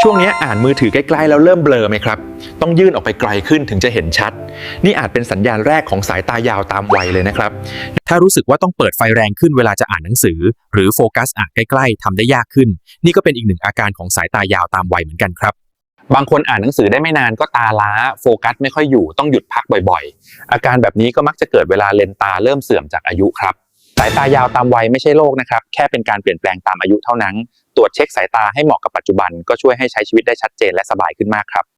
ช่วงนี้อ่านมือถือใกล้ๆแล้วเริ่มเบลอไหมครับต้องยื่นออกไปไกลขึ้นถึงจะเห็นชัดนี่อาจเป็นสัญญาณแรกของสายตายาวตามวัยเลยนะครับถ้ารู้สึกว่าต้องเปิดไฟแรงขึ้นเวลาจะอ่านหนังสือหรือโฟกัสอ่านใกล้ๆทำได้ยากขึ้นนี่ก็เป็นอีกหนึ่งอาการของสายตายาวตามวัยเหมือนกันครับบางคนอ่านหนังสือได้ไม่นานก็ตาล้าโฟกัสไม่ค่อยอยู่ต้องหยุดพักบ่อยๆอาการแบบนี้ก็มักจะเกิดเวลาเลนส์ตาเริ่มเสื่อมจากอายุครับสายตายาวตามวัยไม่ใช่โรคนะครับแค่เป็นการเปลี่ยนแปลงตามอายุเท่านั้นตรวจเช็คสายตาให้เหมาะกับปัจจุบันก็ช่วยให้ใช้ชีวิตได้ชัดเจนและสบายขึ้นมากครับ